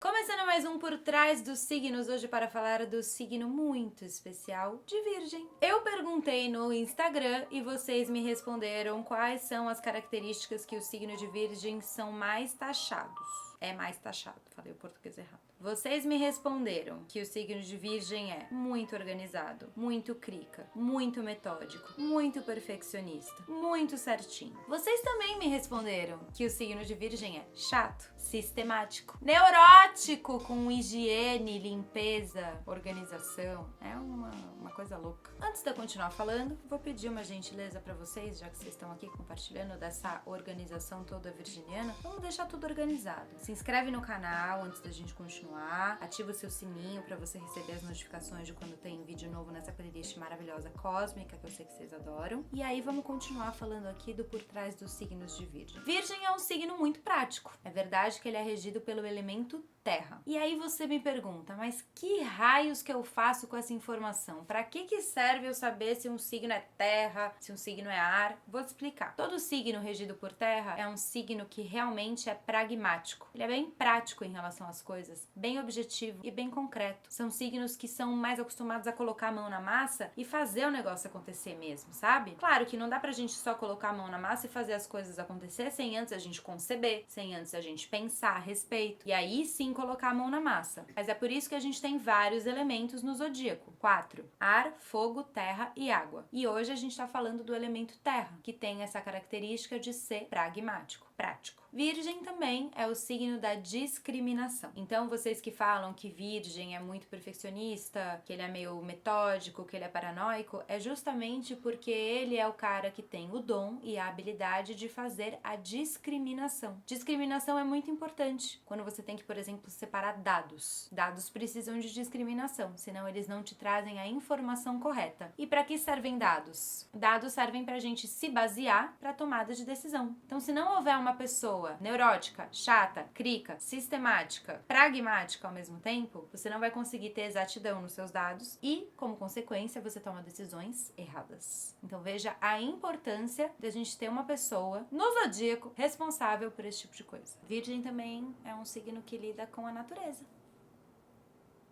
Começando mais um Por Trás dos Signos, hoje para falar do signo muito especial de Virgem. Eu perguntei no Instagram e vocês me responderam quais são as características que o signo de Virgem são mais taxados. É mais taxado, falei o português errado. Vocês me responderam que o signo de Virgem é muito organizado, muito crica, muito metódico, muito perfeccionista, muito certinho. Vocês também me responderam que o signo de Virgem é chato, sistemático, neurótico, com higiene, limpeza, organização. É uma coisa louca. Antes de eu continuar falando, vou pedir uma gentileza para vocês, já que vocês estão aqui compartilhando dessa organização toda virginiana. Vamos deixar tudo organizado. Se inscreve no canal antes da gente continuar, ativa o seu sininho para você receber as notificações de quando tem vídeo novo nessa playlist maravilhosa cósmica, que eu sei que vocês adoram. E aí vamos continuar falando aqui do por trás dos signos de Virgem. Virgem é um signo muito prático. É verdade que ele é regido pelo elemento terra. E aí você me pergunta, mas que raios que eu faço com essa informação? Para que serve eu saber se um signo é terra, se um signo é ar? Vou te explicar. Todo signo regido por terra é um signo que realmente é pragmático. Ele é bem prático em relação às coisas, bem objetivo e bem concreto. São signos que são mais acostumados a colocar a mão na massa e fazer o negócio acontecer mesmo, sabe? Claro que não dá pra gente só colocar a mão na massa e fazer as coisas acontecer sem antes a gente conceber, sem antes a gente pensar a respeito. E aí sim colocar a mão na massa. Mas é por isso que a gente tem vários elementos no zodíaco. 4. Ar, fogo, terra e água. E hoje a gente tá falando do elemento terra, que tem essa característica de ser pragmático, prático. Virgem também é o signo da discriminação. Então, vocês que falam que Virgem é muito perfeccionista, que ele é meio metódico, que ele é paranoico, é justamente porque ele é o cara que tem o dom e a habilidade de fazer a discriminação. Discriminação é muito importante quando você tem que, por exemplo, separar dados. Dados precisam de discriminação, senão eles não te trazem a informação correta. E para que servem dados? Dados servem para a gente se basear para tomada de decisão. Então, se não houver uma pessoa neurótica, chata, crica, sistemática, pragmática ao mesmo tempo, você não vai conseguir ter exatidão nos seus dados e, como consequência, você toma decisões erradas. Então veja a importância de a gente ter uma pessoa no zodíaco responsável por esse tipo de coisa. Virgem também é um signo que lida com a natureza.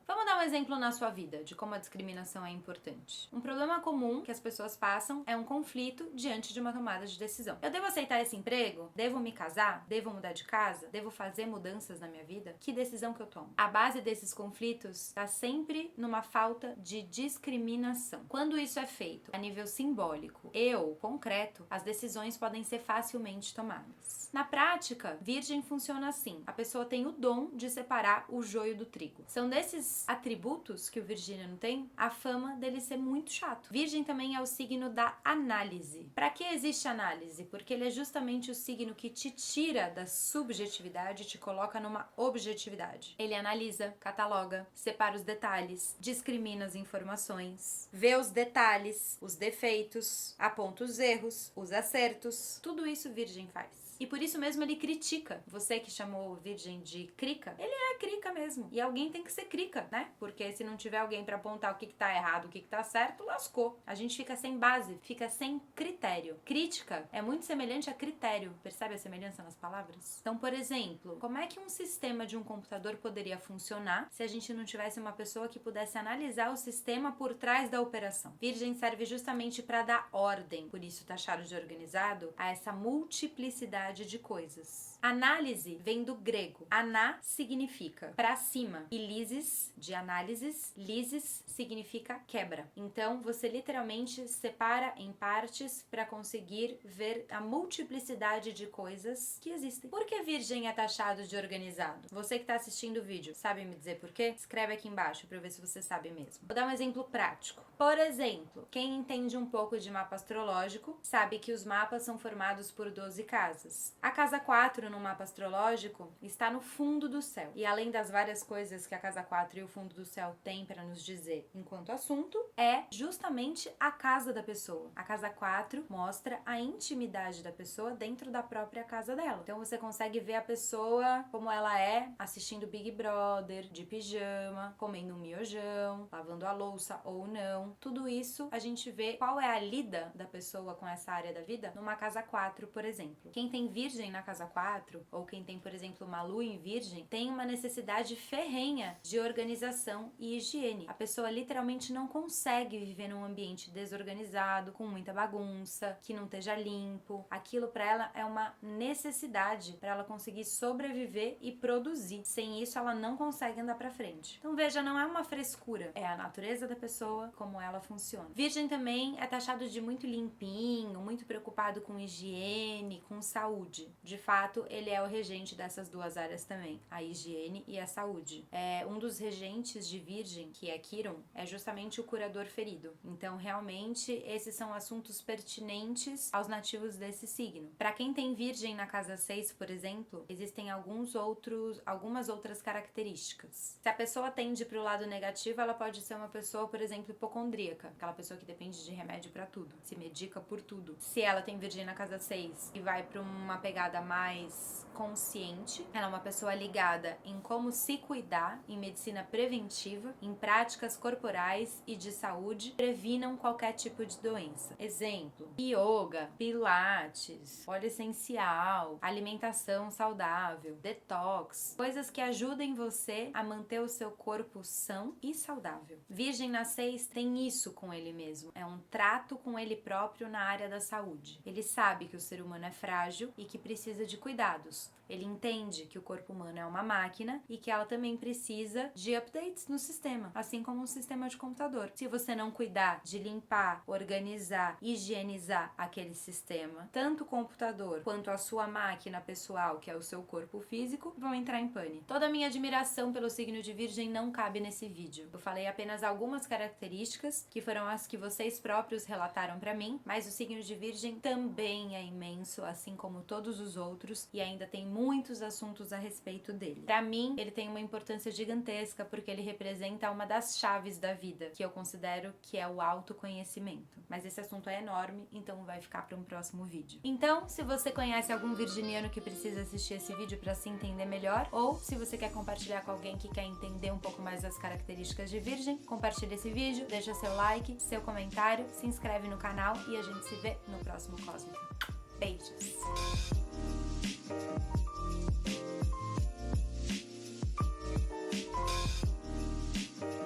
Vamos dar um exemplo na sua vida de como a discriminação é importante. Um problema comum que as pessoas passam é um conflito diante de uma tomada de decisão. Eu devo aceitar esse emprego? Devo me casar? Devo mudar de casa? Devo fazer mudanças na minha vida? Que decisão que eu tomo? A base desses conflitos está sempre numa falta de discriminação. Quando isso é feito a nível simbólico e ou concreto, as decisões podem ser facilmente tomadas. Na prática, Virgem funciona assim. A pessoa tem o dom de separar o joio do trigo. São desses atributos que o virginiano tem, a fama dele ser muito chato. Virgem também é o signo da análise. Para que existe análise? Porque ele é justamente o signo que te tira da subjetividade e te coloca numa objetividade. Ele analisa, cataloga, separa os detalhes, discrimina as informações, vê os detalhes, os defeitos, aponta os erros, os acertos. Tudo isso Virgem faz. E por isso mesmo ele critica. Você que chamou Virgem de crica, ele é crica mesmo. E alguém tem que ser crica, né? Porque se não tiver alguém pra apontar o que tá errado, o que tá certo, lascou. A gente fica sem base, fica sem critério. Crítica é muito semelhante a critério. Percebe a semelhança nas palavras? Então, por exemplo, como é que um sistema de um computador poderia funcionar se a gente não tivesse uma pessoa que pudesse analisar o sistema por trás da operação? Virgem serve justamente para dar ordem, por isso taxado de organizado, a essa multiplicidade de coisas. Análise vem do grego. Aná significa para cima e lisis, de análises, lisis significa quebra. Então, você literalmente separa em partes para conseguir ver a multiplicidade de coisas que existem. Por que Virgem é taxado de organizado? Você que está assistindo o vídeo, sabe me dizer por quê? Escreve aqui embaixo para eu ver se você sabe mesmo. Vou dar um exemplo prático. Por exemplo, quem entende um pouco de mapa astrológico sabe que os mapas são formados por 12 casas. A casa 4 no mapa astrológico está no fundo do céu. E além das várias coisas que a casa 4 e o fundo do céu têm para nos dizer enquanto assunto, é justamente a casa da pessoa. A casa 4 mostra a intimidade da pessoa dentro da própria casa dela. Então você consegue ver a pessoa como ela é, assistindo Big Brother, de pijama, comendo um miojão, lavando a louça ou não. Tudo isso a gente vê qual é a lida da pessoa com essa área da vida numa casa 4, por exemplo. Quem tem Virgem na casa 4 4, ou quem tem, por exemplo, uma lua em Virgem, tem uma necessidade ferrenha de organização e higiene. A pessoa literalmente não consegue viver num ambiente desorganizado, com muita bagunça, que não esteja limpo. Aquilo para ela é uma necessidade para ela conseguir sobreviver e produzir. Sem isso, ela não consegue andar para frente. Então veja, não é uma frescura, é a natureza da pessoa, como ela funciona. Virgem também é taxado de muito limpinho, muito preocupado com higiene, com saúde. De fato, ele é o regente dessas duas áreas também, a higiene e a saúde. Um dos regentes de Virgem, que é Quiron, é justamente o curador ferido. Então, realmente, esses são assuntos pertinentes aos nativos desse signo. Para quem tem Virgem na casa 6, por exemplo, existem algumas outras características. Se a pessoa tende para o lado negativo, ela pode ser uma pessoa, por exemplo, hipocondríaca, aquela pessoa que depende de remédio para tudo, se medica por tudo. Se ela tem Virgem na casa 6 e vai para uma pegada mais consciente, ela é uma pessoa ligada em como se cuidar, em medicina preventiva, em práticas corporais e de saúde, previnam qualquer tipo de doença. Exemplo: yoga, pilates, óleo essencial, alimentação saudável, detox, coisas que ajudem você a manter o seu corpo são e saudável. Virgem na 6 tem isso com ele mesmo, é um trato com ele próprio na área da saúde. Ele sabe que o ser humano é frágil e que precisa de cuidados. Ele entende que o corpo humano é uma máquina e que ela também precisa de updates no sistema, assim como um sistema de computador. Se você não cuidar de limpar, organizar, higienizar aquele sistema, tanto o computador quanto a sua máquina pessoal, que é o seu corpo físico, vão entrar em pane. Toda a minha admiração pelo signo de Virgem não cabe nesse vídeo. Eu falei apenas algumas características que foram as que vocês próprios relataram pra mim, mas o signo de Virgem também é imenso, assim como todos os outros, e ainda tem muitos assuntos a respeito dele. Pra mim, ele tem uma importância gigantesca porque ele representa uma das chaves da vida, que eu considero que é o autoconhecimento. Mas esse assunto é enorme, então vai ficar para um próximo vídeo. Então, se você conhece algum virginiano que precisa assistir esse vídeo para se entender melhor, ou se você quer compartilhar com alguém que quer entender um pouco mais das características de Virgem, compartilha esse vídeo, deixa seu like, seu comentário, se inscreve no canal e a gente se vê no próximo Cósmico.